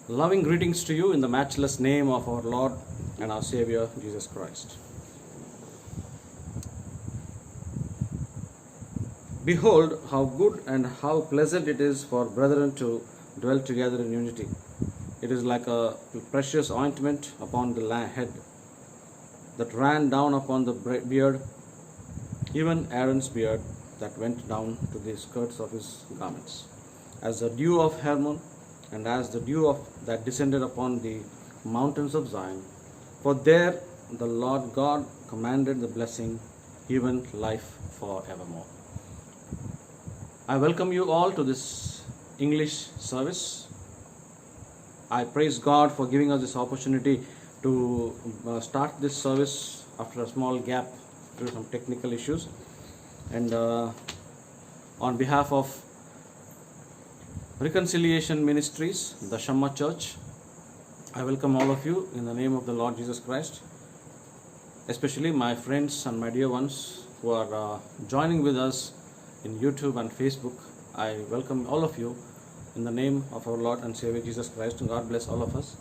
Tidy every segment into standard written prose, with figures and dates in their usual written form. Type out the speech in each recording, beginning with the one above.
Loving greetings to you in the matchless name of our Lord and our Savior Jesus Christ. Behold, how good and how pleasant it is for brethren to dwell together in unity. It is like a precious ointment upon the head that ran down upon the beard, even Aaron's beard that went down to the skirts of his garments, as the dew of Hermon, and as the dew of that descended upon the mountains of Zion. For there the Lord God commanded the blessing, even life forevermore. I welcome you all to this English service. I praise God for giving us this opportunity to start this service after a small gap due to some technical issues. And on behalf of Reconciliation Ministries, the Shamma Church, I welcome all of you in the name of the Lord Jesus Christ, especially my friends and my dear ones who are joining with us in YouTube and Facebook. I welcome all of you in the name of our Lord and Savior Jesus Christ, and God bless all of us.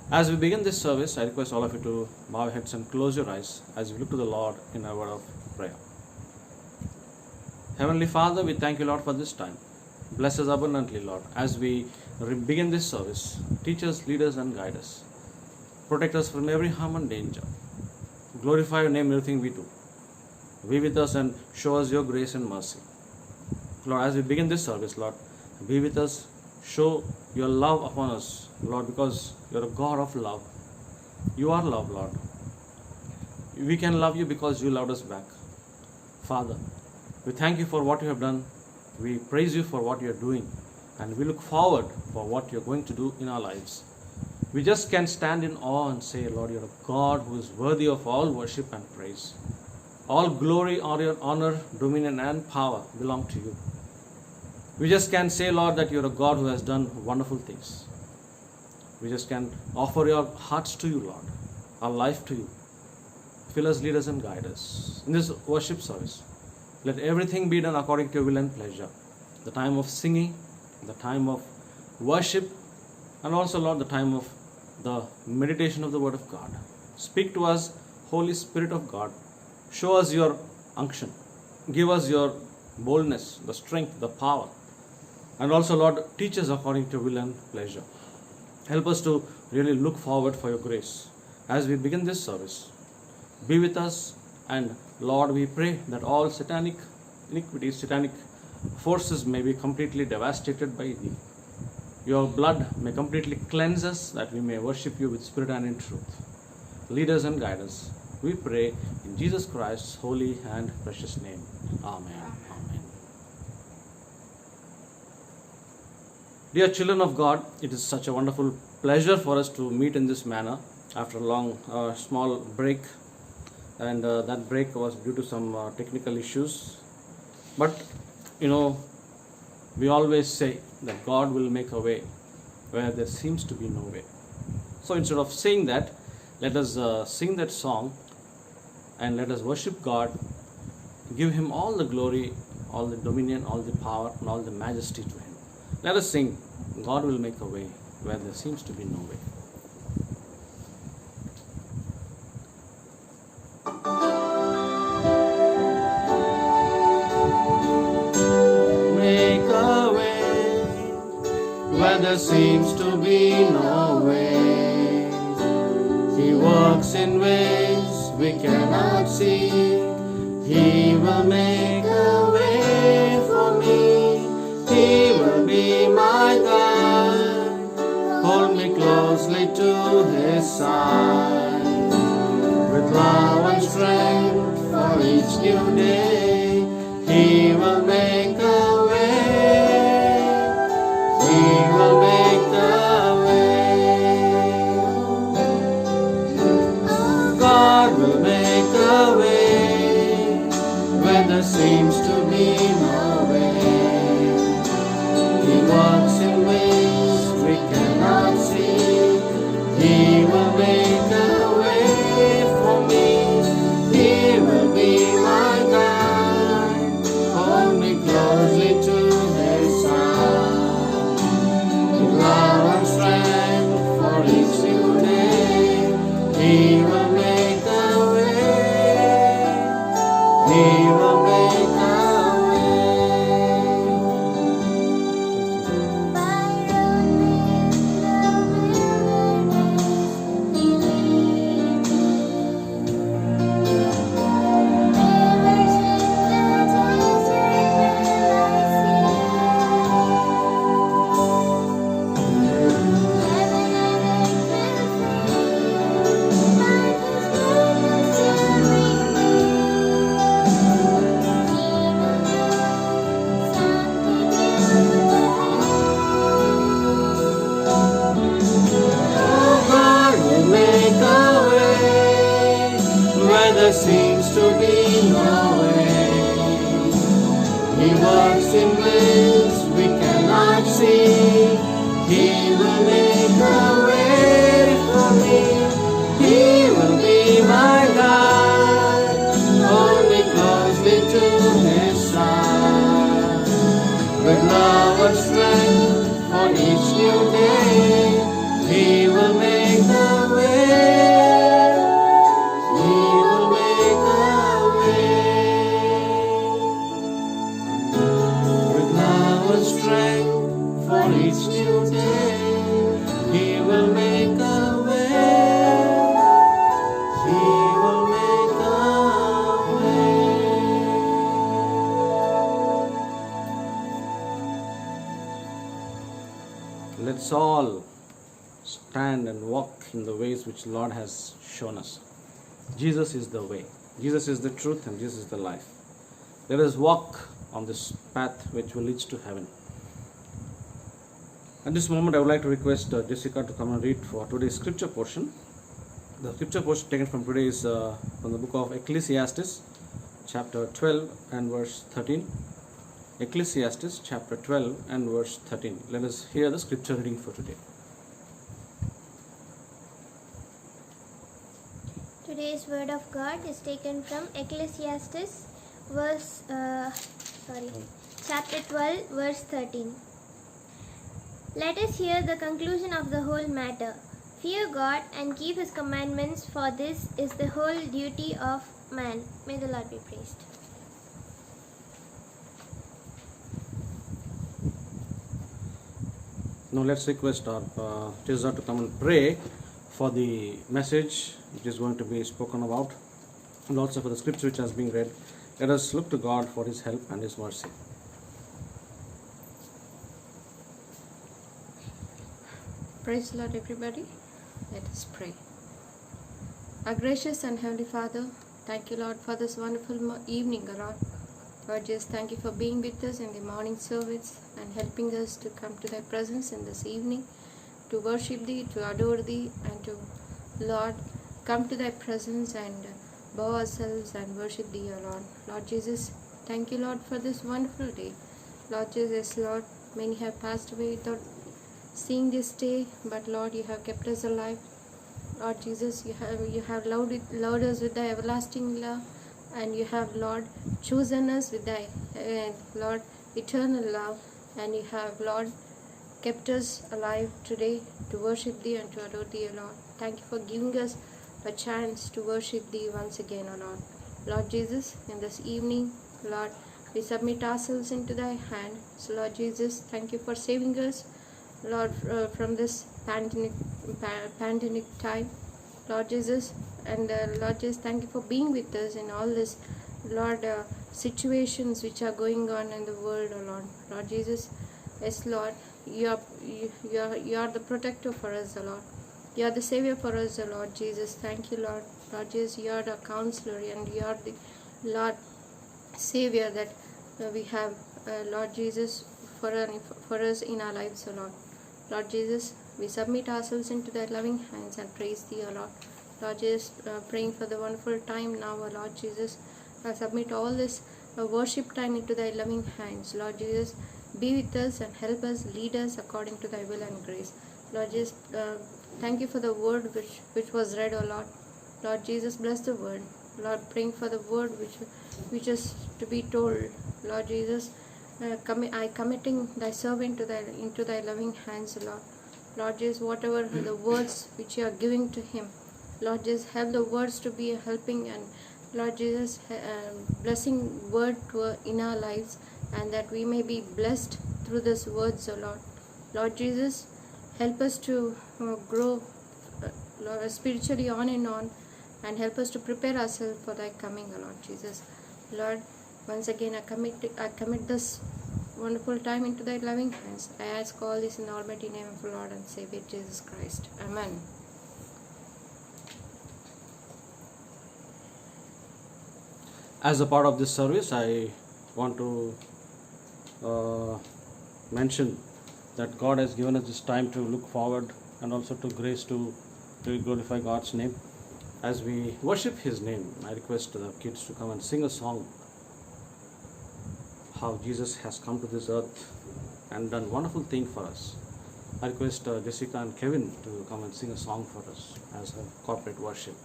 As we begin this service, I request all of you to bow your heads and close your eyes as we look to the Lord in our word of prayer. Heavenly Father, we thank you, Lord, for this time. Bless us abundantly, Lord, as we begin this service. Teach us, lead us, and guide us. Protect us from every harm and danger. Glorify your name in everything we do. Be with us and show us your grace and mercy. Lord, as we begin this service, Lord, be with us. Show your love upon us, Lord, because you're a God of love. You are love, Lord. We can love you because you loved us back. Father, we thank you for what you have done. We praise you for what you are doing, and we look forward for what you are going to do in our lives. We just can stand in awe and say, Lord, you're a God who is worthy of all worship and praise. All glory, honor, dominion, and power belong to you. We just can say, Lord, that you're a God who has done wonderful things. We just can offer your hearts to you, Lord, our life to you. Fill us, lead us, and guide us. In this worship service, let everything be done according to your will and pleasure. The time of singing, the time of worship, and also, Lord, the time of the meditation of the Word of God. Speak to us, Holy Spirit of God. Show us your unction. Give us your boldness, the strength, the power. And also, Lord, teach us according to your will and pleasure. Help us to really look forward for your grace. As we begin this service, be with us. And Lord, we pray that all satanic iniquities, satanic forces may be completely devastated by thee. Your blood may completely cleanse us, that we may worship you with spirit and in truth. Lead us and guide us. We pray in Jesus Christ's holy and precious name. Amen. Amen. Dear children of God, it is such a wonderful pleasure for us to meet in this manner after a long, small break. And that break was due to some technical issues. But, we always say that God will make a way where there seems to be no way. So instead of saying that, let us sing that song and let us worship God, give Him all the glory, all the dominion, all the power, and all the majesty to Him. Let us sing, God will make a way where there seems to be no way. There seems to be no way. He works in ways we cannot see. He will make a way for me. He will be my guide. Hold me closely to His side. With love and strength for each new day, He will make a way. He will make a way. God will make a way where there seems to be no way. He works in ways we cannot see. He will make a way for me. He will be my guide. to be no way. He works in ways we cannot see. He will make a way for me. He will be my guide. Hold me closely to His side. With love and strength for each new day, He will make the way. He will make a way. With love and strength for each new day, He will make a way. He will make a way. Let's all stand and walk in the ways which Lord has shown us. Jesus is the way, Jesus is the truth, and Jesus is the life. Let us walk on this path which will lead to heaven. At this moment, I would like to request Jessica to come and read for today's scripture portion. The scripture portion taken from today is from the book of Ecclesiastes, chapter 12 and verse 13. Ecclesiastes, chapter 12 and verse 13. Let us hear the scripture reading for today. Today's word of God is taken from Ecclesiastes, chapter 12, verse 13. Let us hear the conclusion of the whole matter. Fear God and keep His commandments, for this is the whole duty of man. May the Lord be praised. Now let's request our Tizza to come and pray for the message which is going to be spoken about, and also for the scripture which has been read. Let us look to God for His help and His mercy. Praise the Lord, everybody. Let us pray. Our gracious and Heavenly Father, thank you, Lord, for this wonderful evening, Lord. Lord, just thank you for being with us in the morning service and helping us to come to Thy presence in this evening, to worship Thee, to adore Thee, and to, Lord, come to Thy presence and bow ourselves and worship Thee, O Lord. Lord Jesus, thank you, Lord, for this wonderful day. Lord Jesus, Lord, many have passed away without seeing this day, but Lord, you have kept us alive. Lord Jesus, you have loved us with Thy everlasting love, and you have, Lord, chosen us with Thy Lord, eternal love, and you have, Lord, kept us alive today to worship Thee and to adore Thee, O Lord. Thank you for giving us a chance to worship Thee once again, O Lord. Lord Jesus, in this evening, Lord, we submit ourselves into Thy hand. So, Lord Jesus, thank you for saving us, Lord, from this pandemic time, Lord Jesus, and Lord Jesus, thank you for being with us in all this, Lord, situations which are going on in the world, O Lord. Lord Jesus, yes, Lord, you are the protector for us, O Lord. You are the Savior for us, O Lord Jesus. Thank you, Lord. Lord Jesus, you are the counselor, and you are the Lord Savior that we have, Lord Jesus, for us in our lives, O Lord. Lord Jesus, we submit ourselves into Thy loving hands and praise Thee, O Lord. Lord Jesus, praying for the wonderful time now, O Lord Jesus. I submit all this worship time into Thy loving hands. Lord Jesus, be with us and help us, lead us according to Thy will and grace. Lord Jesus, thank you for the word which was read, O Lord. Lord Jesus, bless the word. Lord, praying for the word which is to be told. Lord Jesus, I committing Thy servant into Thy loving hands, Lord. Lord Jesus, whatever the words which you are giving to him, Lord Jesus, help the words to be a helping and, Lord Jesus, blessing word in our lives, and that we may be blessed through this words, O Lord. Lord Jesus, help us to grow spiritually on, and help us to prepare ourselves for Thy coming, O Lord Jesus. Lord, once again I commit this wonderful time into Thy loving hands. I ask all this in the almighty name of the Lord and Savior Jesus Christ. Amen. As a part of this service, I want to mention that God has given us this time to look forward and also to grace to glorify God's name. As we worship His name, I request the kids to come and sing a song how Jesus has come to this earth and done wonderful thing for us. I request Jessica and Kevin to come and sing a song for us as a corporate worship.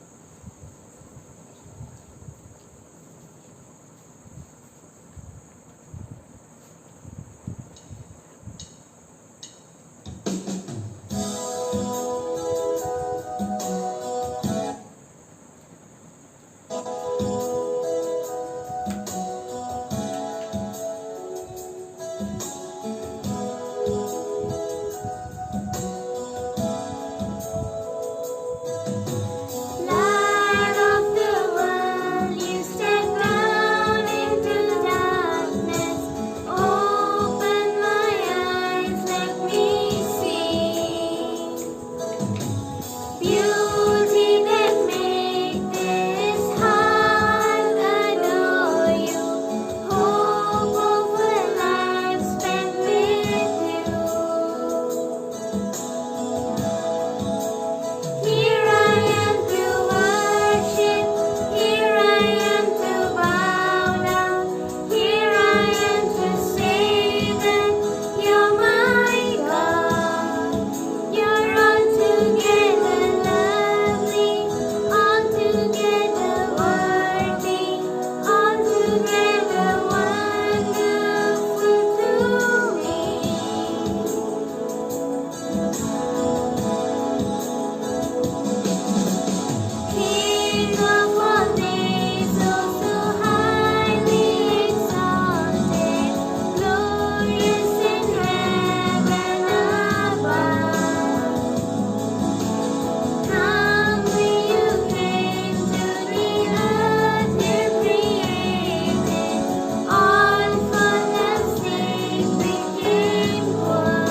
Light of the world, you step down into darkness. Open my eyes, let me see beauty that make this heart adore you. Hope of a life spent with you. Here I am to worship, here I am to bow down, here I am to say that you're my God. You're altogether lovely, altogether worthy, altogether wonderful to me. King of all days, oh so highly exalted, glorious in heaven above. Humbly you came to the earth you created, all for the sake became poor.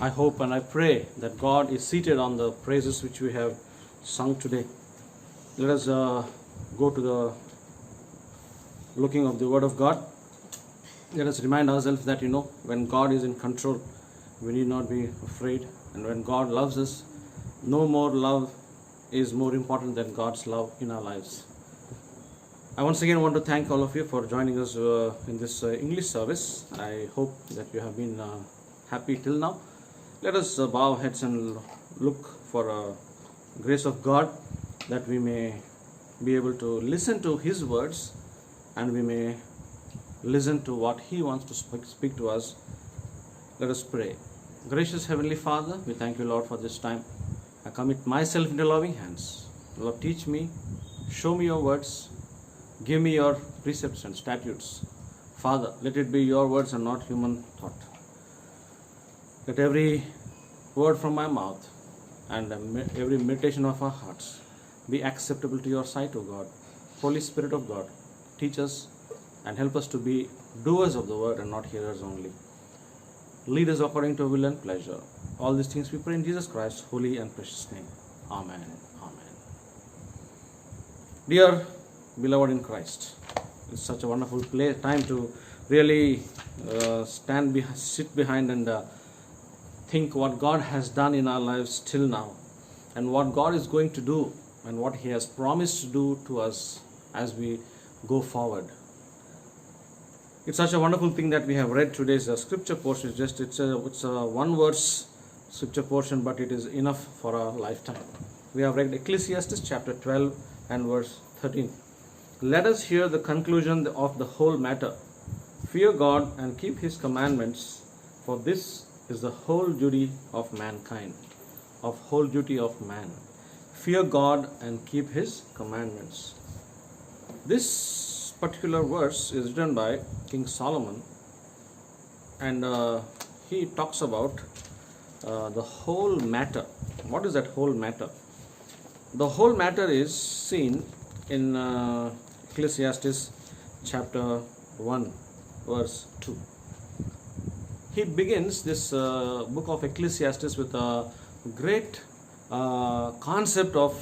I hope and I pray that God is seated on the praises which we have sung today. Let us go to the looking of the Word of God. Let us remind ourselves that, when God is in control, we need not be afraid. And when God loves us, no more love is more important than God's love in our lives. I once again want to thank all of you for joining us in this English service. I hope that you have been happy till now. Let us bow our heads and look for grace of God, that we may be able to listen to His words and we may listen to what He wants to speak to us. Let us pray. Gracious Heavenly Father, we thank you, Lord, for this time. I commit myself into loving hands. Lord, teach me, show me your words, give me your precepts and statutes. Father, let it be your words and not human thought. Let every word from my mouth and every meditation of our hearts be acceptable to your sight, O God. Holy Spirit of God, teach us and help us to be doers of the word and not hearers only. Lead us according to your will and pleasure. All these things we pray in Jesus Christ's holy and precious name. Amen. Amen. Dear beloved in Christ, it's such a wonderful time to really sit behind and think what God has done in our lives till now, and what God is going to do, and what He has promised to do to us as we go forward. It's such a wonderful thing that we have read today's scripture portion. It's a one verse scripture portion, but it is enough for a lifetime. We have read Ecclesiastes chapter 12 and verse 13. Let us hear the conclusion of the whole matter. Fear God and keep His commandments, for this is the whole duty of mankind, of whole duty of man. Fear God and keep His commandments. This particular verse is written by King Solomon, and he talks about the whole matter. What is that whole matter? The whole matter is seen in Ecclesiastes chapter 1 verse 2. He begins this book of Ecclesiastes with a great concept of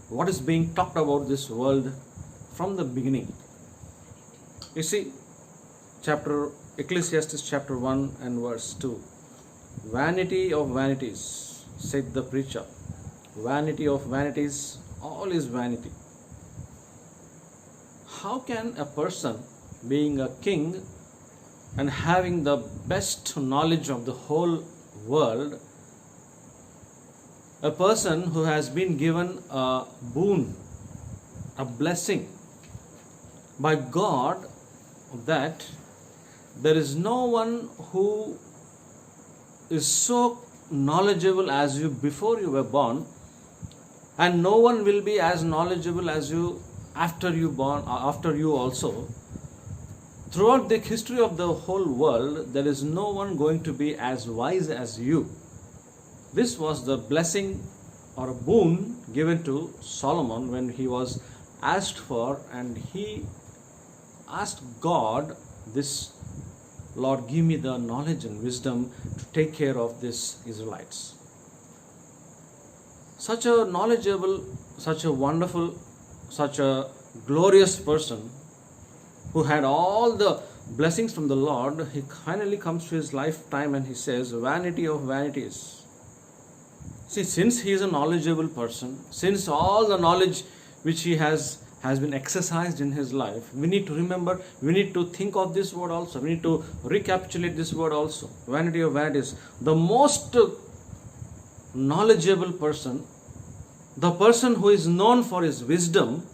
what is being talked about this world from the beginning. You see, Ecclesiastes chapter 1 and verse 2. Vanity of vanities, said the preacher. Vanity of vanities, all is vanity. How can a person, being a king and having the best knowledge of the whole world, a person who has been given a boon, a blessing by God, that there is no one who is so knowledgeable as you before you were born, and no one will be as knowledgeable as you after you also. Throughout the history of the whole world, there is no one going to be as wise as you. This was the blessing or a boon given to Solomon when he was asked for, and he asked God this, Lord, give me the knowledge and wisdom to take care of these Israelites. Such a knowledgeable, such a wonderful, such a glorious person who had all the blessings from the Lord, he finally comes to his lifetime and he says, vanity of vanities. See, since he is a knowledgeable person, since all the knowledge which he has been exercised in his life, we need to remember, we need to think of this word also, we need to recapitulate this word also. Vanity of vanities. The most knowledgeable person, the person who is known for his wisdom,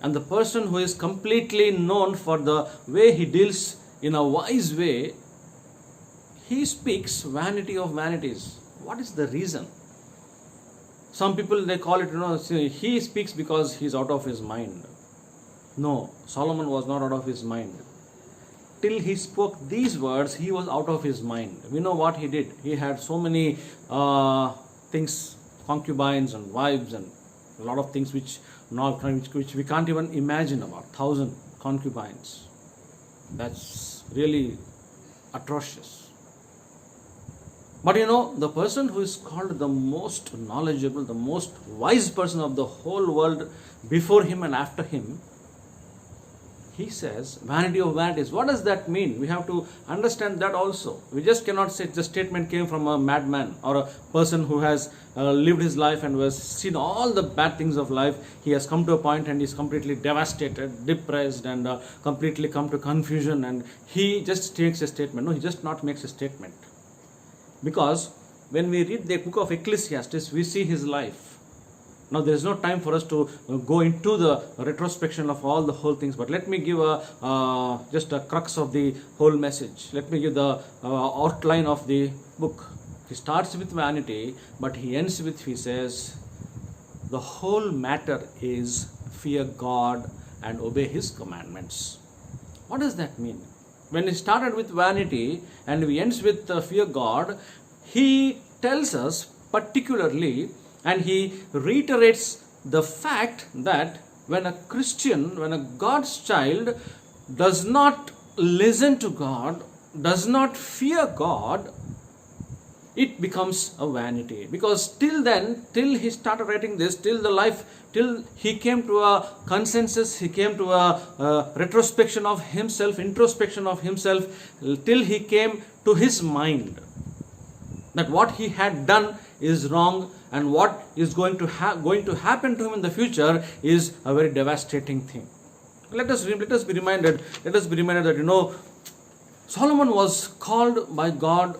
and the person who is completely known for the way he deals in a wise way, he speaks vanity of vanities. What is the reason? Some people, they call it, he speaks because he's out of his mind. No, Solomon was not out of his mind. Till he spoke these words, he was out of his mind. We know what he did. He had so many things, concubines and wives and a lot of things which we can't even imagine about. 1,000 concubines. That's really atrocious. But the person who is called the most knowledgeable, the most wise person of the whole world, before him and after him, he says, vanity of vanities. What does that mean? We have to understand that also. We just cannot say the statement came from a madman or a person who has lived his life and has seen all the bad things of life. He has come to a point and is completely devastated, depressed, and completely come to confusion, and he just makes a statement. No, he just not makes a statement. Because when we read the book of Ecclesiastes, we see his life. Now there is no time for us to go into the retrospection of all the whole things, but let me give just a crux of the whole message. Let me give the outline of the book. He starts with vanity, but he ends with, he says, the whole matter is fear God and obey his commandments. What does that mean? When he started with vanity and he ends with fear God, he tells us particularly, and he reiterates the fact that when a Christian, when a God's child does not listen to God, does not fear God, it becomes a vanity. Because till then, till he started writing this, till he came to a consensus, he came to a retrospection of himself, introspection of himself, till he came to his mind that what he had done is wrong, and what is going to happen to him in the future is a very devastating thing. Let us be reminded that Solomon was called by God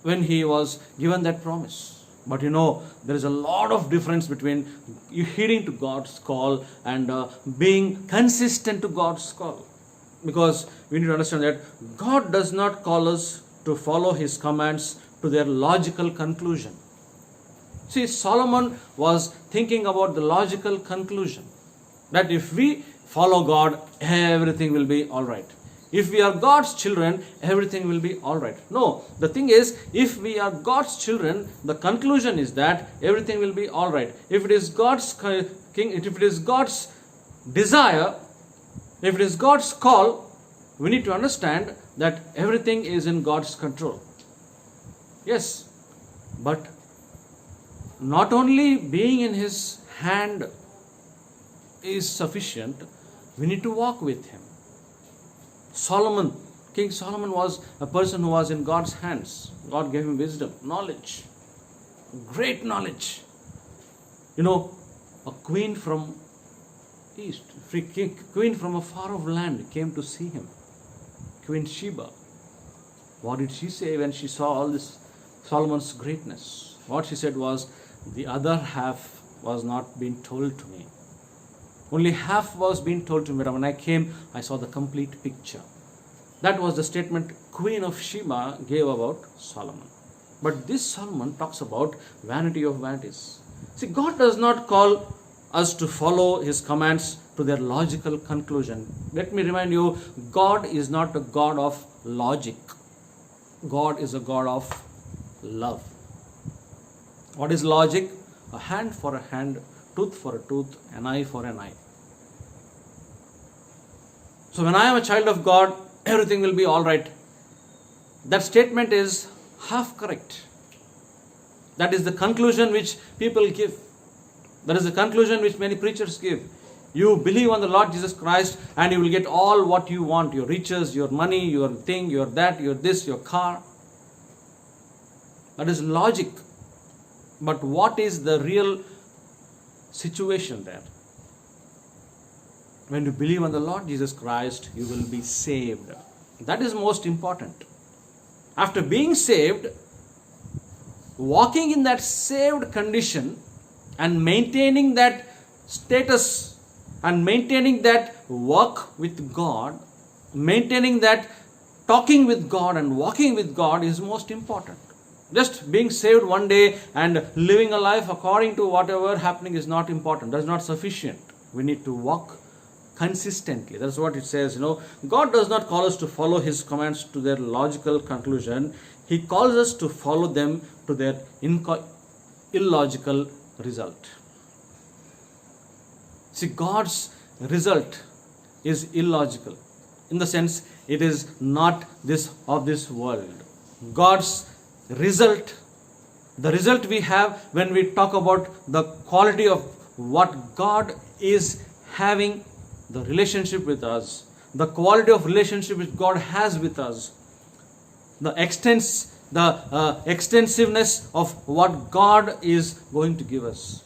when he was given that promise. But there is a lot of difference between heeding to God's call and being consistent to God's call. Because we need to understand that God does not call us to follow his commands to their logical conclusion. See, Solomon was thinking about the logical conclusion that if we follow God, everything will be alright. If we are God's children, everything will be alright. No, the thing is, if we are God's children, the conclusion is that everything will be alright. If it is God's king, if it is God's desire, if it is God's call, we need to understand that everything is in God's control. Yes, but not only being in his hand is sufficient, we need to walk with him. King Solomon was a person who was in God's hands. God gave him wisdom, knowledge, great knowledge. A queen from east, queen from a far off land came to see him. Queen Sheba. What did she say when she saw all this Solomon's greatness? What she said was, the other half was not being told to me. Only half was being told to me. When I came, I saw the complete picture. That was the statement Queen of Sheba gave about Solomon. But this Solomon talks about vanity of vanities. See, God does not call us to follow his commands to their logical conclusion. Let me remind you, God is not a God of logic. God is a God of love. What is logic? A hand for a hand, tooth for a tooth, an eye for an eye. So when I am a child of God, everything will be alright. That statement is half correct. That is the conclusion which people give. That is the conclusion which many preachers give. You believe on the Lord Jesus Christ and you will get all what you want. Your riches, your money, your thing, your that, your this, your car. That is logic. But what is the real situation there? When you believe on the Lord Jesus Christ, you will be saved. That is most important. After being saved, walking in that saved condition and maintaining that status and maintaining that walk with God, maintaining that talking with God and walking with God is most important. Just being saved one day and living a life according to whatever happening is not important. That's not sufficient. We need to walk consistently. That's what it says. God does not call us to follow his commands to their logical conclusion. He calls us to follow them to their illogical result. See, God's result is illogical. In the sense, it is not this of this world. God's result, the result we have when we talk about the quality of what God is having, the relationship with us, the quality of relationship which God has with us, the extensiveness of what God is going to give us,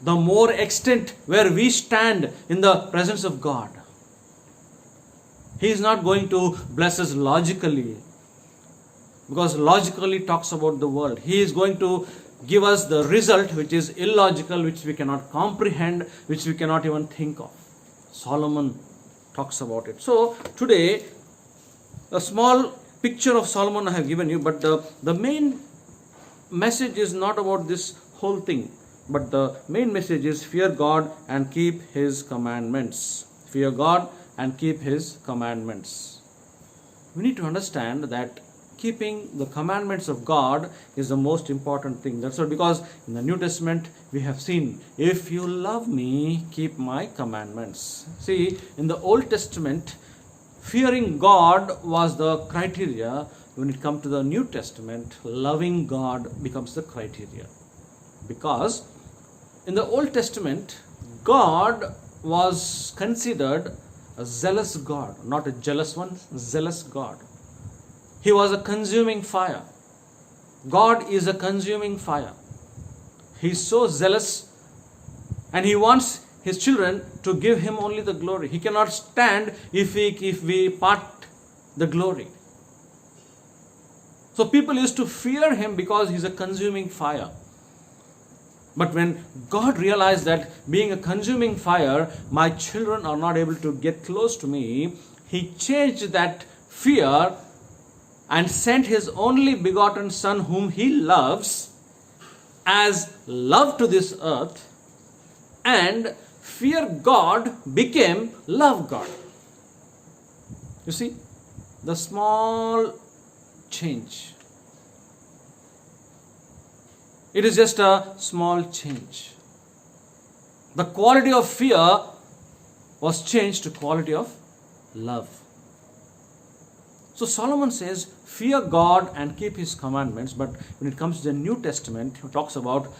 the more extent where we stand in the presence of God. He is not going to bless us logically, because logically talks about the world. He is going to give us the result which is illogical, which we cannot comprehend, which we cannot even think of. Solomon talks about it. So today, a small picture of Solomon I have given you, but the main message is not about this whole thing, but the main message is fear God and keep His commandments. Fear God and keep His commandments. We need to understand that keeping the commandments of God is the most important thing. That's all, because in the New Testament we have seen, if you love me, keep my commandments. See, in the Old Testament, fearing God was the criteria. When it comes to the New Testament, loving God becomes the criteria. Because in the Old Testament, God was considered a zealous God, not a jealous one, zealous God. He was a consuming fire. God is a consuming fire. He is so zealous, and He wants His children to give Him only the glory. He cannot stand if we part the glory. So people used to fear Him because He is a consuming fire. But when God realized that being a consuming fire, my children are not able to get close to me, He changed that fear and sent His only begotten Son, whom He loves, as love to this earth, and fear God became love God. You see, the small change. It is just a small change. The quality of fear was changed to quality of love. So Solomon says, fear God and keep His commandments. But when it comes to the New Testament, he talks about,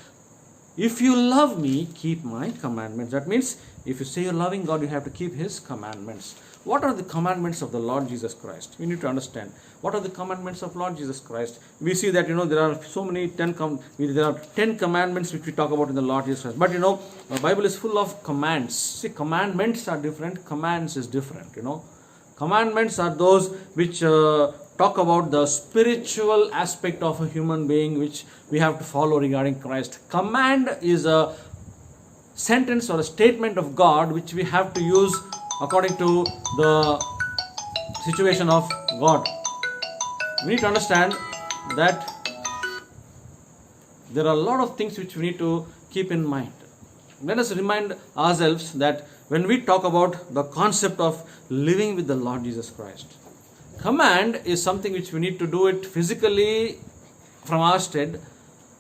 if you love me, keep my commandments. That means, if you say you're loving God, you have to keep His commandments. What are the commandments of the Lord Jesus Christ? We need to understand. What are the commandments of Lord Jesus Christ? We see that, there are so many, there are 10 commandments which we talk about in the Lord Jesus Christ. But, the Bible is full of commands. See, commandments are different, commands is different, Commandments are those which talk about the spiritual aspect of a human being which we have to follow regarding Christ. Command is a sentence or a statement of God which we have to use according to the situation of God. We need to understand that there are a lot of things which we need to keep in mind. Let us remind ourselves that when we talk about the concept of living with the Lord Jesus Christ, command is something which we need to do it physically from our stead,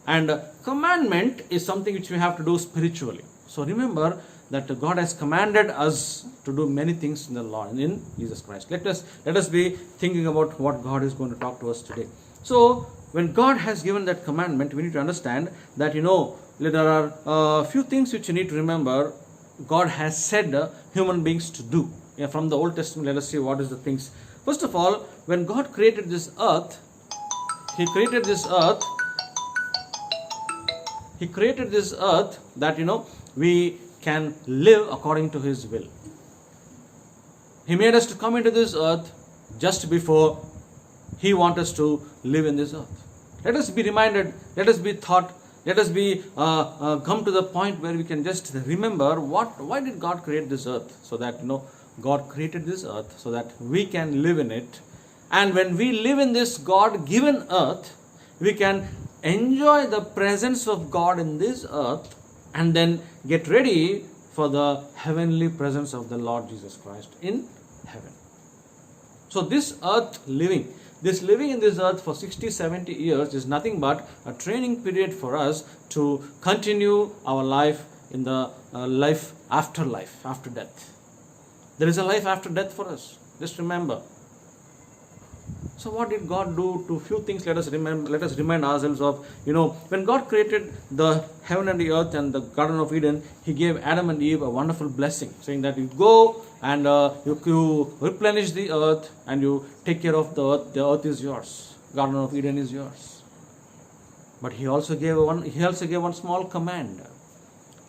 and commandment is something which we have to do spiritually. So remember that God has commanded us to do many things in the Lord, in Jesus Christ. Let us be thinking about what God is going to talk to us today. So when God has given that commandment, we need to understand that there are a few things which you need to remember God has said human beings to do. From the Old Testament, let us see what is the things. First of all, when God created this earth, He created this earth that we can live according to His will. He made us to come into this earth just before He wants us to live in this earth. Let us be reminded, let us be taught, let us be come to the point where we can just remember why did God create this earth? So that God created this earth so that we can live in it. And when we live in this God-given earth, we can enjoy the presence of God in this earth and then get ready for the heavenly presence of the Lord Jesus Christ in heaven. So this living in this earth for 60-70 years is nothing but a training period for us to continue our life in the life, after death. There is a life after death for us. Just remember. So what did God do? To few things let us remind ourselves of. When God created the heaven and the earth and the Garden of Eden, He gave Adam and Eve a wonderful blessing, saying that you go and you replenish the earth and you take care of the earth. The earth is yours. Garden of Eden is yours. But He also gave one small command.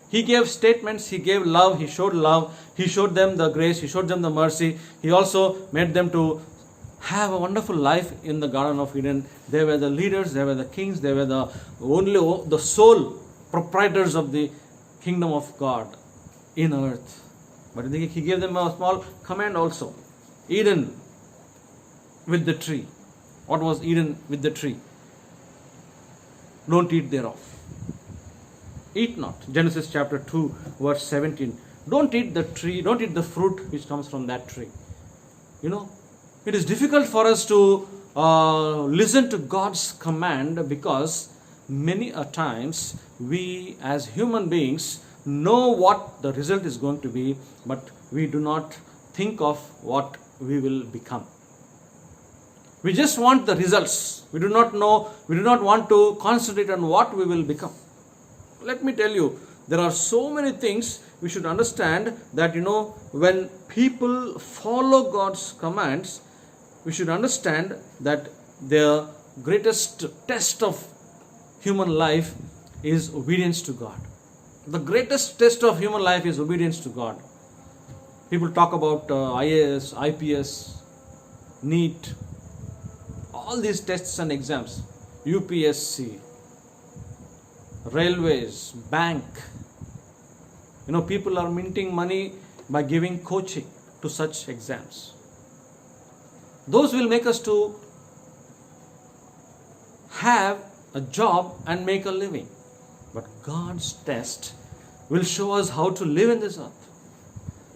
He gave statements, He gave love, He showed love, He showed them the grace, He showed them the mercy. He also made them to have a wonderful life in the Garden of Eden. They were the leaders, they were the kings, they were the sole proprietors of the kingdom of God in earth. But He gave them a small command also. Eden with the tree. What was Eden with the tree? Don't eat thereof. Eat not. Genesis chapter 2 verse 17. Don't eat the tree, don't eat the fruit which comes from that tree. It is difficult for us to listen to God's command, because many a times we as human beings know what the result is going to be, but we do not think of what we will become. We just want the results. We do not want to concentrate on what we will become. Let me tell you, there are so many things we should understand that, when people follow God's commands, we should understand that the greatest test of human life is obedience to God. The greatest test of human life is obedience to God. People talk about IAS, IPS, NEET, all these tests and exams, UPSC, railways, bank. People are minting money by giving coaching to such exams. Those will make us to have a job and make a living. But God's test will show us how to live in this earth.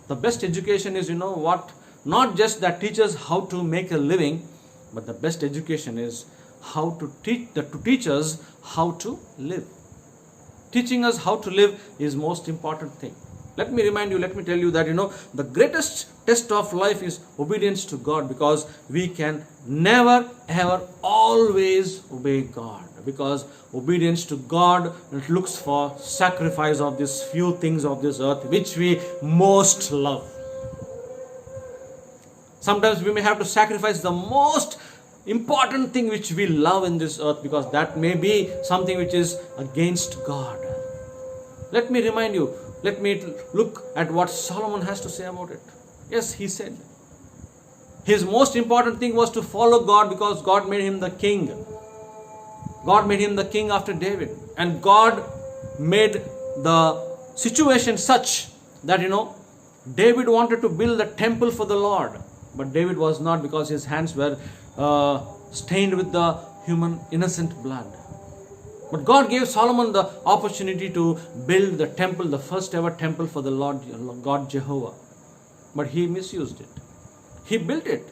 The best education is, not just that teaches how to make a living, but the best education is how to teach us how to live. Teaching us how to live is most important thing. Let me tell you that, the greatest test of life is obedience to God, because we can never, ever, always obey God. Because obedience to God looks for sacrifice of these few things of this earth which we most love. Sometimes we may have to sacrifice the most important thing which we love in this earth, because that may be something which is against God. Let me remind you, let me look at what Solomon has to say about it. Yes, he said his most important thing was to follow God, because God made him the king. God made him the king after David. And God made the situation such that, David wanted to build a temple for the Lord. But David was not, because his hands were stained with the human innocent blood. But God gave Solomon the opportunity to build the temple, the first ever temple for the Lord God Jehovah. But he misused it. He built it.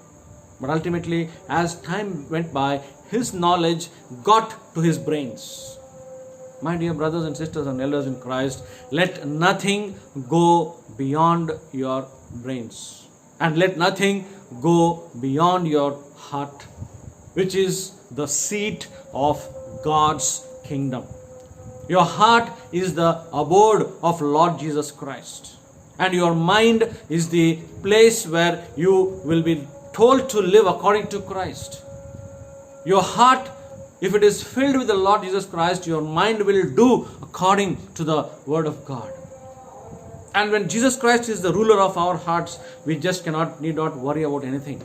But ultimately, as time went by, his knowledge got to his brains. My dear brothers and sisters and elders in Christ, let nothing go beyond your brains. And let nothing go beyond your heart, which is the seat of God's kingdom. Your heart is the abode of Lord Jesus Christ. And your mind is the place where you will be told to live according to Christ. Your heart, if it is filled with the Lord Jesus Christ, your mind will do according to the Word of God. And when Jesus Christ is the ruler of our hearts, we just need not worry about anything.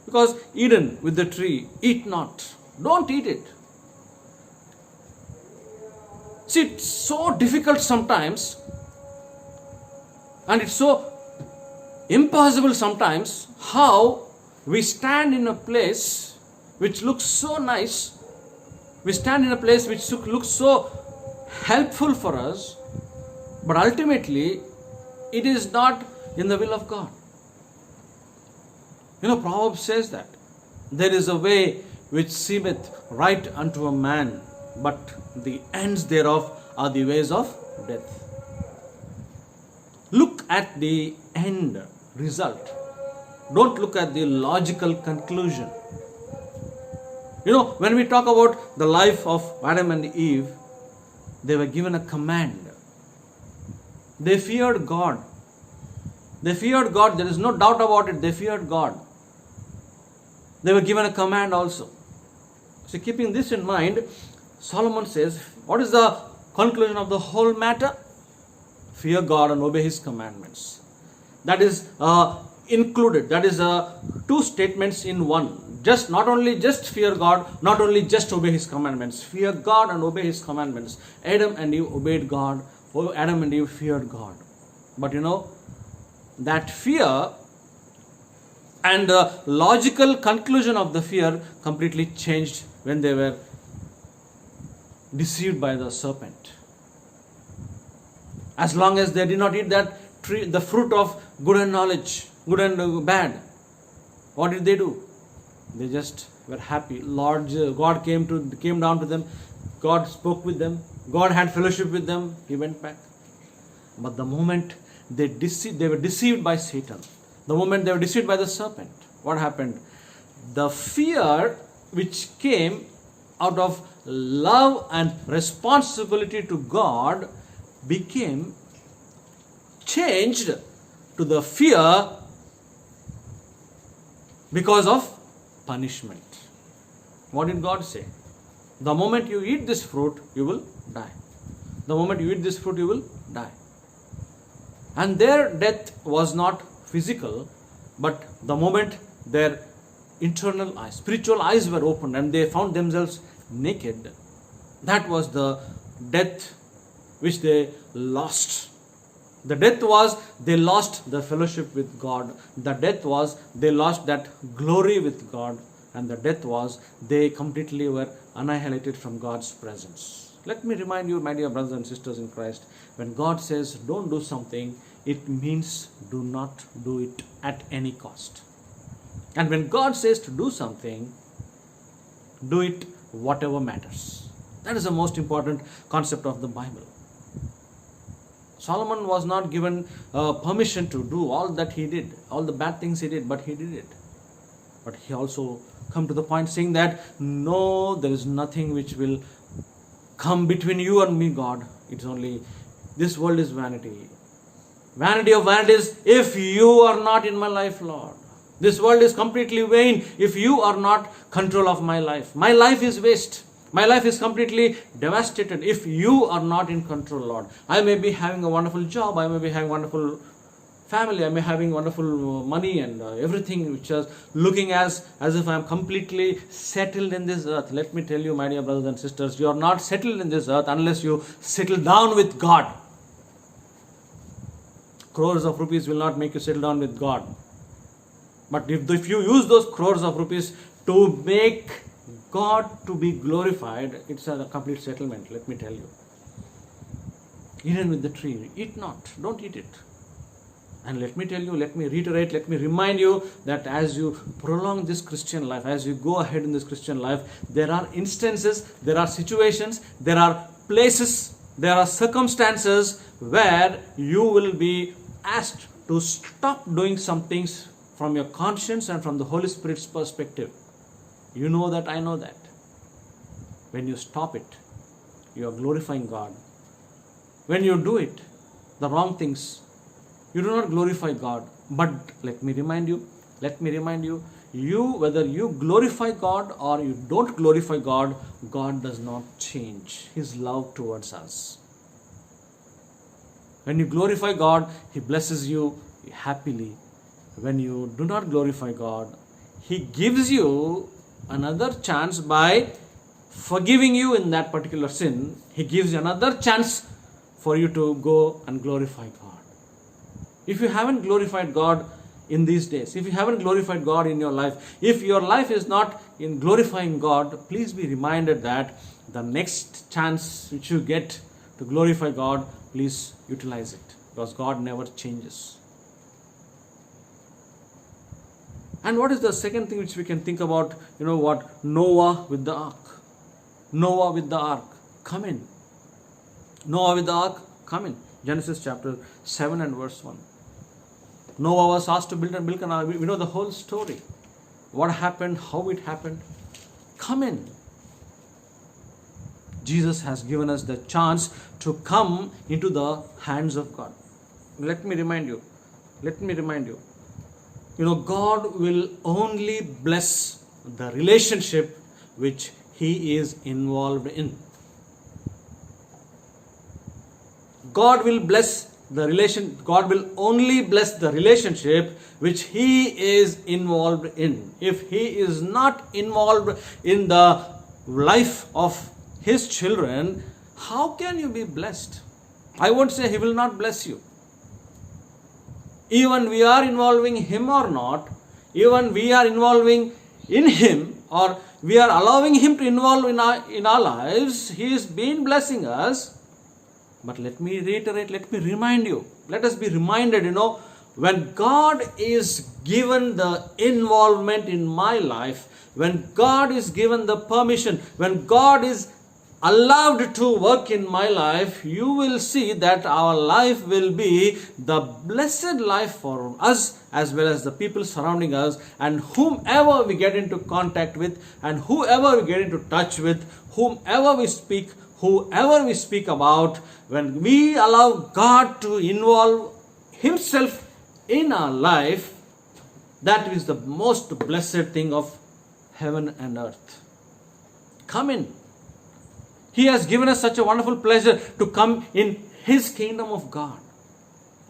Because Eden with the tree, eat not. Don't eat it. See, it's so difficult sometimes, and it's so impossible sometimes, how we stand in a place which looks so nice, we stand in a place which looks so helpful for us, but ultimately it is not in the will of God. Proverbs says that there is a way which seemeth right unto a man, but the ends thereof are the ways of death. Look at the end result. Don't look at the logical conclusion. When we talk about the life of Adam and Eve, they were given a command. They feared God. They feared God. There is no doubt about it. They feared God. They were given a command also. So keeping this in mind, Solomon says, what is the conclusion of the whole matter? Fear God and obey His commandments. That is included. That is two statements in one. Not only just fear God, not only just obey His commandments. Fear God and obey His commandments. Adam and Eve obeyed God. Adam and Eve feared God. But that fear and the logical conclusion of the fear completely changed when they were deceived by the serpent. As long as they did not eat that tree, the fruit of good and knowledge, good and bad, what did they do? They just were happy. God came down to them. God spoke with them. God had fellowship with them. He went back. But the moment they were deceived by Satan, the moment they were deceived by the serpent, what happened? The fear which came out of love and responsibility to God became changed to the fear because of punishment. What did God say? The moment you eat this fruit, you will die. The moment you eat this fruit, you will die. And their death was not physical, but the moment their internal eyes, spiritual eyes were opened and they found themselves naked, that was the death which they lost. The death was they lost the fellowship with God. The death was they lost that glory with God. And the death was they completely were annihilated from God's presence. Let me remind you, my dear brothers and sisters in Christ, when God says don't do something, it means do not do it at any cost. And when God says to do something, do it whatever matters. That is the most important concept of the Bible. Solomon was not given permission to do all that he did, all the bad things he did, but he did it. But he also come to the point saying that no, there is nothing which will come between you and me, God. It's only, this world is vanity. Vanity of vanities, if you are not in my life, Lord. This world is completely vain if you are not control of my life. My life is waste. My life is completely devastated if you are not in control, Lord. I may be having a wonderful job, I may be having wonderful family, I may be having wonderful money and everything which is looking as if I am completely settled in this earth. Let me tell you, my dear brothers and sisters, you are not settled in this earth unless you settle down with God. Crores of rupees will not make you settle down with God. But if you use those crores of rupees to make God to be glorified, it's a complete settlement, let me tell you. Even with the tree, eat not, don't eat it. And let me tell you, let me reiterate, let me remind you that as you prolong this Christian life, as you go ahead in this Christian life, there are instances, there are situations, there are places, there are circumstances where you will be asked to stop doing some things from your conscience and from the Holy Spirit's perspective. You know that, I know that. When you stop it, you are glorifying God. When you do it, the wrong things, you do not glorify God. But let me remind you, whether you glorify God or you don't glorify God, God does not change His love towards us. When you glorify God, He blesses you happily. When you do not glorify God, He gives you another chance by forgiving you in that particular sin. He gives you another chance for you to go and glorify God. If you haven't glorified God in these days, if you haven't glorified God in your life, if your life is not in glorifying God, please be reminded that the next chance which you get to glorify God, please utilize it, because God never changes. And what is the second thing which we can think about? You know what? Noah with the ark. Noah with the ark. Come in. Noah with the ark. Come in. Genesis chapter 7 and verse 1. Noah was asked to build an ark. We know the whole story. What happened, how it happened. Come in. Jesus has given us the chance to come into the hands of God. Let me remind you. God will only bless the relationship which He is involved in. God will only bless the relationship which He is involved in. If He is not involved in the life of His children, how can you be blessed? I won't say He will not bless you. Even we are involving Him or not, even we are involving in Him or we are allowing Him to involve in our lives, He has been blessing us. But let me reiterate, let me remind you, let us be reminded, when God is given the involvement in my life, when God is given the permission, when God is allowed to work in my life, you will see that our life will be the blessed life for us as well as the people surrounding us, and whomever we get into contact with and whoever we get into touch with, whoever we speak about, when we allow God to involve Himself in our life, that is the most blessed thing of heaven and earth. Come in. He has given us such a wonderful pleasure to come in His kingdom of God.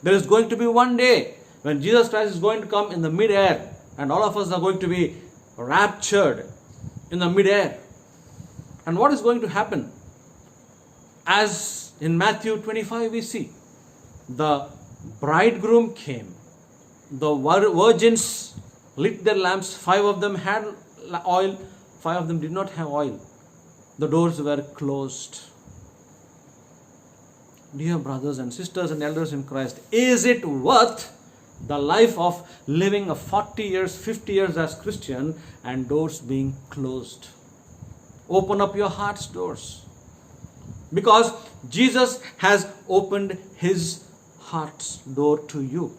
There is going to be one day when Jesus Christ is going to come in the mid-air, and all of us are going to be raptured in the mid-air. And what is going to happen? As in Matthew 25 we see, the bridegroom came. The virgins lit their lamps. 5 of them had oil, 5 of them did not have oil. The doors were closed. Dear brothers and sisters and elders in Christ, is it worth the life of living a 40 years, 50 years as Christian and doors being closed? Open up your heart's doors. Because Jesus has opened His heart's door to you.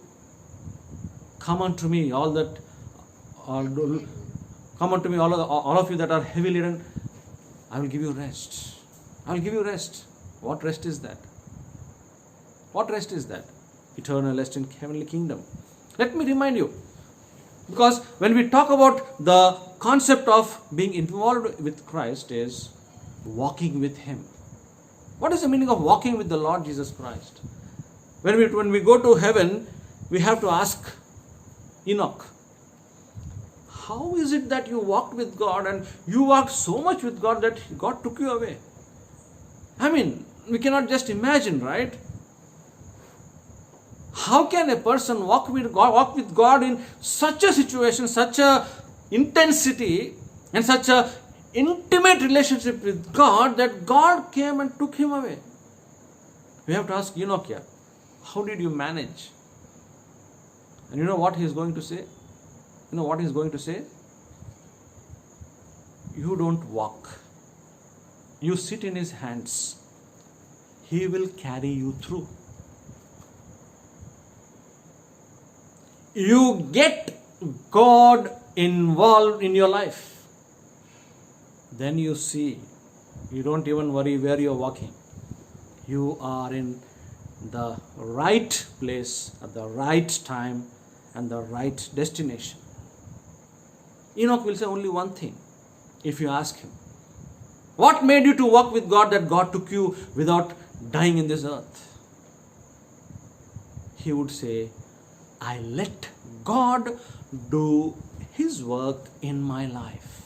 Come unto me, all of you that are heavy laden. I will give you rest. I will give you rest. What rest is that? What rest is that? Eternal rest in heavenly kingdom. Let me remind you, because when we talk about the concept of being involved with Christ is walking with Him. What is the meaning of walking with the Lord Jesus Christ? When we go to heaven, we have to ask Enoch, how is it that you walked with God and you walked so much with God that God took you away? I mean, we cannot just imagine, right? How can a person walk with God in such a situation, such a intensity and such a intimate relationship with God that God came and took him away? We have to ask Enoch here, how did you manage? And you know what he is going to say? You know what he is going to say? You don't walk. You sit in His hands. He will carry you through. You get God involved in your life. Then you see, you don't even worry where you're walking. You are in the right place at the right time and the right destination. Enoch will say only one thing if you ask him, what made you to walk with God that God took you without dying in this earth? He would say, I let God do His work in my life.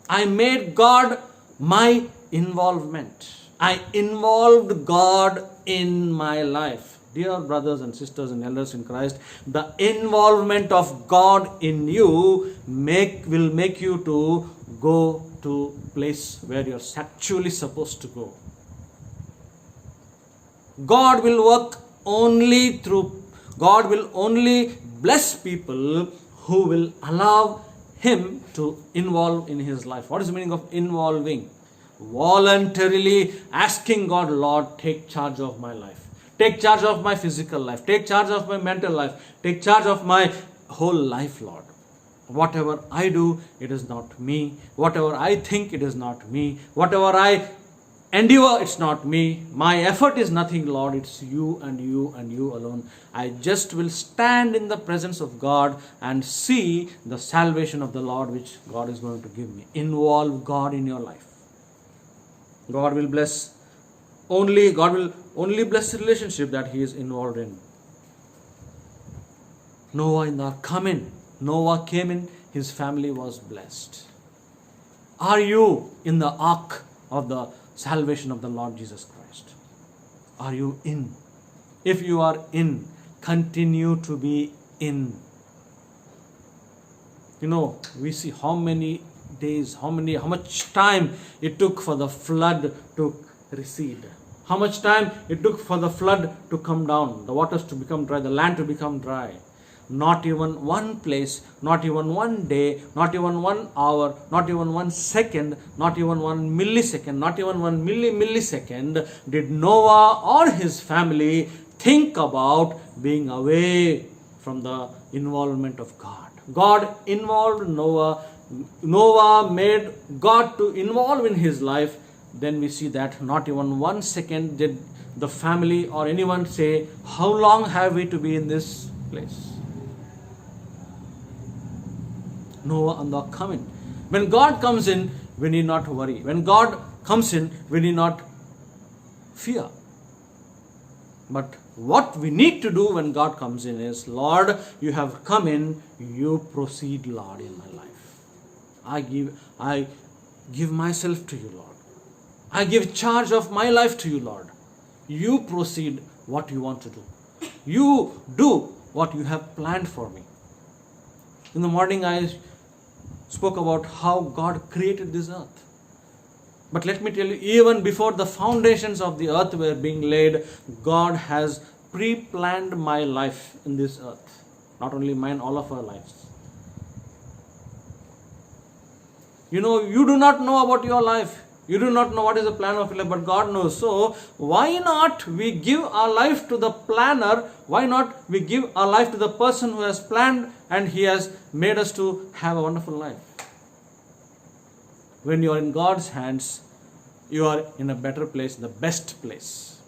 I made God my involvement. I involved God in my life. Dear brothers and sisters and elders in Christ, the involvement of God in you will make you to go to place where you're actually supposed to go. God will only bless people who will allow Him to involve in His life. What is the meaning of involving? Voluntarily asking God, Lord, take charge of my life. Take charge of my physical life. Take charge of my mental life. Take charge of my whole life, Lord. Whatever I do, it is not me. Whatever I think, it is not me. Whatever I endeavor, it's not me. My effort is nothing, Lord. It's you and you and you alone. I just will stand in the presence of God and see the salvation of the Lord which God is going to give me. Involve God in your life. God will only bless the relationship that He is involved in. Noah in the ark, come in. Noah came in, his family was blessed. Are you in the ark of the salvation of the Lord Jesus Christ? Are you in? If you are in, continue to be in. We see how many days, how much time it took for the flood to recede. How much time it took for the flood to come down, the waters to become dry, the land to become dry. Not even one place, not even one day, not even 1 hour, not even 1 second, not even 1 millisecond, not even 1 millisecond did Noah or his family think about being away from the involvement of God. God involved Noah. Noah made God to involve in his life. Then we see that not even 1 second did the family or anyone say, how long have we to be in this place? Noah and the ark come in. When God comes in, we need not worry. When God comes in, we need not fear. But what we need to do when God comes in is, Lord, you have come in, you proceed, Lord, in my life. I give myself to you, Lord. I give charge of my life to you, Lord. You proceed what you want to do. You do what you have planned for me. In the morning, I spoke about how God created this earth. But let me tell you, even before the foundations of the earth were being laid, God has pre-planned my life in this earth. Not only mine, all of our lives. You do not know about your life. You do not know what is the plan of your life, but God knows. So, why not we give our life to the planner? Why not we give our life to the person who has planned and He has made us to have a wonderful life? When you are in God's hands, you are in a better place, the best place.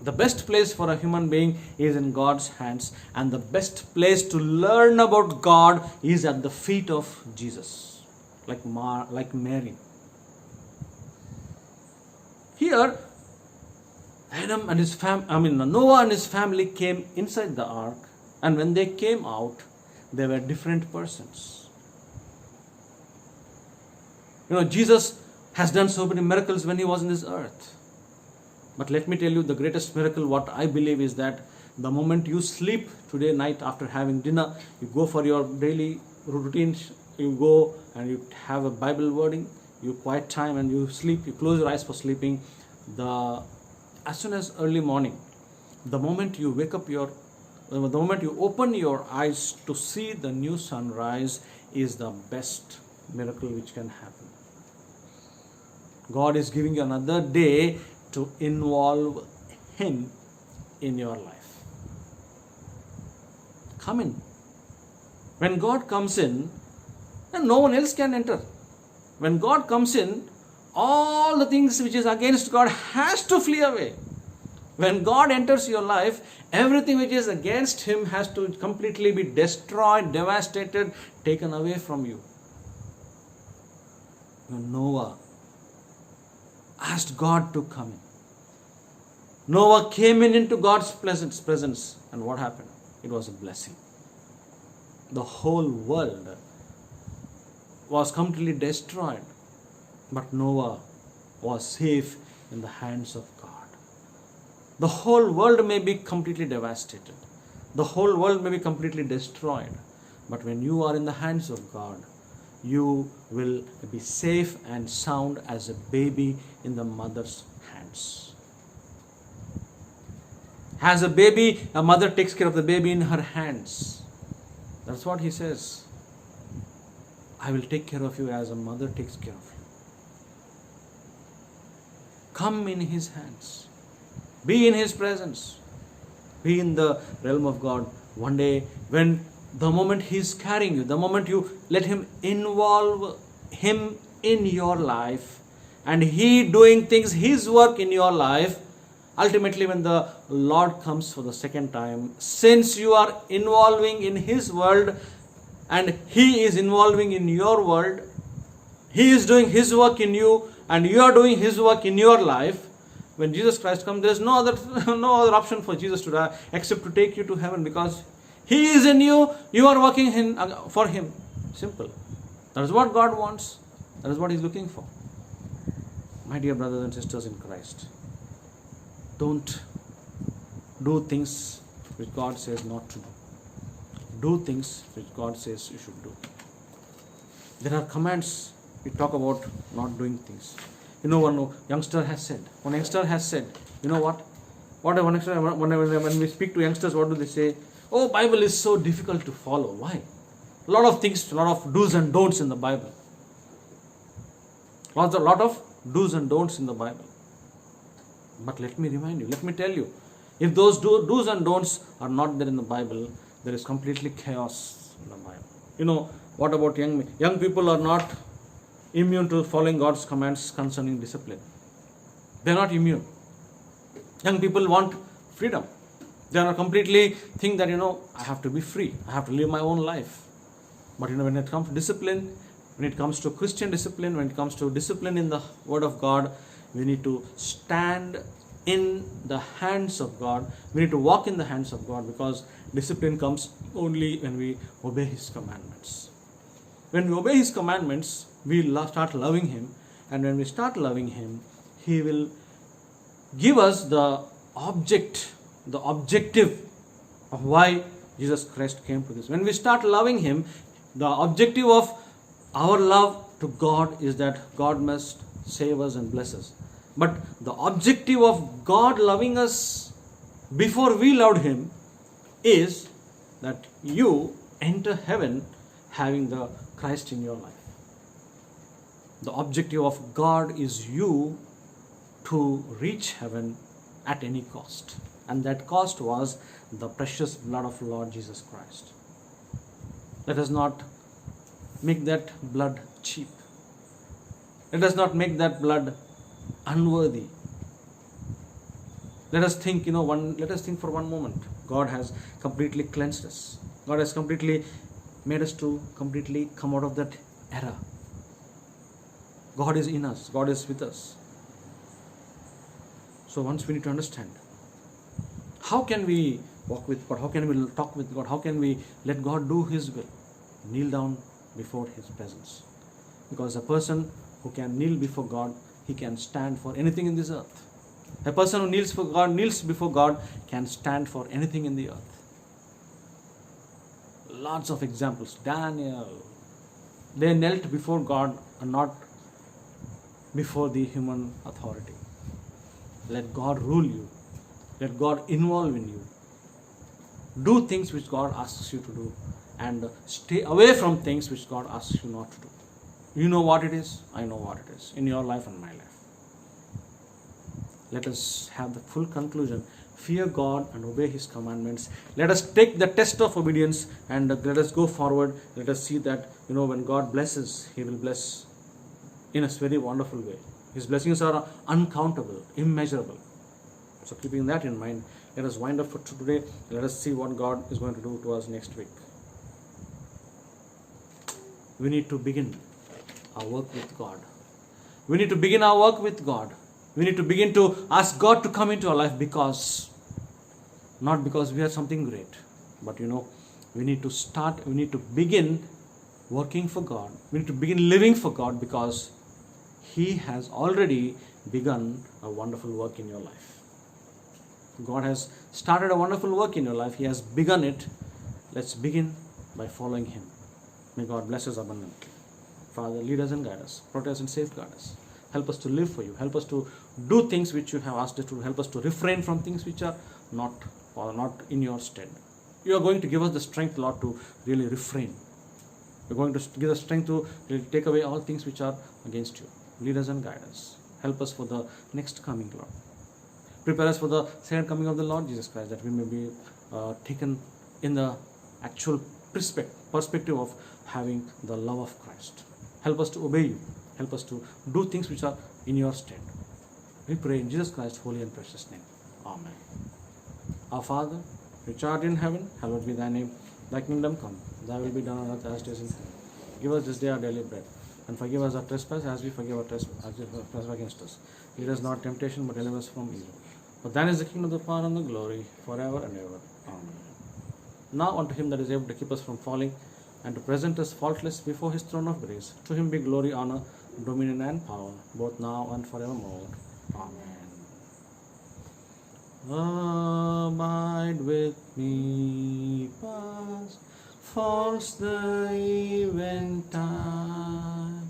The best place for a human being is in God's hands, and the best place to learn about God is at the feet of Jesus, like Mary. Here, Noah and his family came inside the ark, and when they came out, they were different persons. Jesus has done so many miracles when He was in this earth. But let me tell you, the greatest miracle, what I believe, is that the moment you sleep today night after having dinner, you go for your daily routines, you go and you have a Bible wording, you quiet time and you sleep, you close your eyes for sleeping. As soon as early morning, the moment you wake up the moment you open your eyes to see the new sunrise is the best miracle which can happen. God is giving you another day to involve Him in your life. Come in. When God comes in, then no one else can enter. When God comes in, all the things which is against God has to flee away. When God enters your life, everything which is against Him has to completely be destroyed, devastated, taken away from you. When Noah asked God to come in, Noah came into God's presence, and what happened? It was a blessing. The whole world was completely destroyed, but Noah was safe in the hands of God. The whole world may be completely devastated. The whole world may be completely destroyed, but when you are in the hands of God, you will be safe and sound as a baby in the mother's hands. As a baby, a mother takes care of the baby in her hands. That's what He says. I will take care of you as a mother takes care of you. Come in His hands. Be in His presence. Be in the realm of God. One day, when the moment He is carrying you, the moment you let Him involve Him in your life, and He doing things, His work in your life, ultimately when the Lord comes for the second time, since you are involving in His world and He is involving in your world, He is doing His work in you and you are doing His work in your life. When Jesus Christ comes, there is no other option for Jesus to die except to take you to heaven, because He is in you, you are working for Him. Simple. That is what God wants. That is what He is looking for. My dear brothers and sisters in Christ, don't do things which God says not to do. Do things which God says you should do. There are commands we talk about not doing things. One youngster has said, you know what? When we speak to youngsters, what do they say? Oh, Bible is so difficult to follow. Why? A lot of things, a lot of do's and don'ts in the Bible. A lot of do's and don'ts in the Bible. But let me remind you, let me tell you, if those do's and don'ts are not there in the Bible, there is completely chaos in the Bible. What about young people are not immune to following God's commands concerning discipline. They are not immune. Young people want freedom. They are completely think that, I have to be free. I have to live my own life. But when it comes to discipline, when it comes to Christian discipline, when it comes to discipline in the Word of God, we need to stand in the hands of God. We need to walk in the hands of God, because discipline comes only when we obey His commandments. When we obey His commandments, we start loving Him, and when we start loving Him, He will give us the objective of why Jesus Christ came to this. When we start loving Him, the objective of our love to God is that God must save us and bless us. But the objective of God loving us before we loved Him is that you enter heaven having the Christ in your life. The objective of God is you to reach heaven at any cost. And that cost was the precious blood of Lord Jesus Christ. Let us not make that blood cheap. Let us not make that blood unworthy. Let us think, for one moment. God has completely cleansed us. God has completely made us to completely come out of that era. God is in us. God is with us. So once we need to understand, how can we walk with God? How can we talk with God? How can we let God do His will? Kneel down before His presence. Because a person who can kneel before God, he can stand for anything in this earth. A person who kneels before God can stand for anything in the earth. Lots of examples. Daniel, they knelt before God and not before the human authority. Let God rule you. Let God involve in you. Do things which God asks you to do, and stay away from things which God asks you not to do. You know what it is, I know what it is, in your life and my life. Let us have the full conclusion. Fear God and obey His commandments. Let us take the test of obedience and let us go forward. Let us see that, when God blesses, He will bless in a very wonderful way. His blessings are uncountable, immeasurable. So keeping that in mind, let us wind up for today. Let us see what God is going to do to us next week. We need to begin our work with God. We need to begin our work with God. We need to begin to ask God to come into our life, not because we are something great, but we need to begin working for God. We need to begin living for God, because He has already begun a wonderful work in your life. God has started a wonderful work in your life. He has begun it. Let's begin by following Him. May God bless us abundantly. Father, lead us and guide us, protect us and safeguard us. Help us to live for You. Help us to do things which You have asked us to do. Help us to refrain from things which are not in Your stead. You are going to give us the strength, Lord, to really refrain. You are going to give us strength to really take away all things which are against You. Lead us and guide us. Help us for the next coming, Lord. Prepare us for the second coming of the Lord Jesus Christ, that we may be taken in the actual perspective of having the love of Christ. Help us to obey you. Help us to do things which are in your stead. We pray in Jesus Christ's holy and precious name. Amen. Our Father, which art in heaven, hallowed be thy name. Thy kingdom come, thy will be done on earth as it is in heaven. Give us this day our daily bread, and forgive us our trespass as we forgive our trespass against us. Lead us not temptation, but deliver us from evil. For thine is the kingdom, the power, and the glory, forever and ever. Amen. Now unto him that is able to keep us from falling, and to present us faultless before his throne of grace, to him be glory, honor, dominion, and power, both now and forevermore. Amen. Abide with me, past, falls the eventide.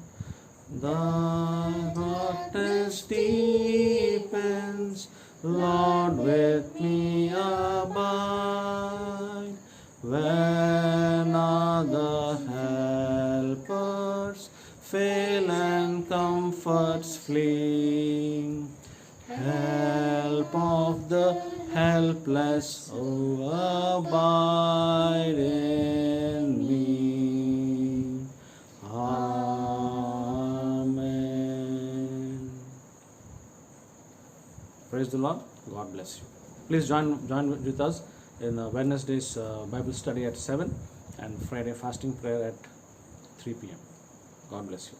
Thy brightness deepens, Lord, with me abide. When other helpers fail and comforts flee, help of the helpless, oh, abide in me. Amen. Praise the Lord. God bless you. Please join with us in Wednesday's Bible study at 7 and Friday fasting prayer at 3 p.m. God bless you.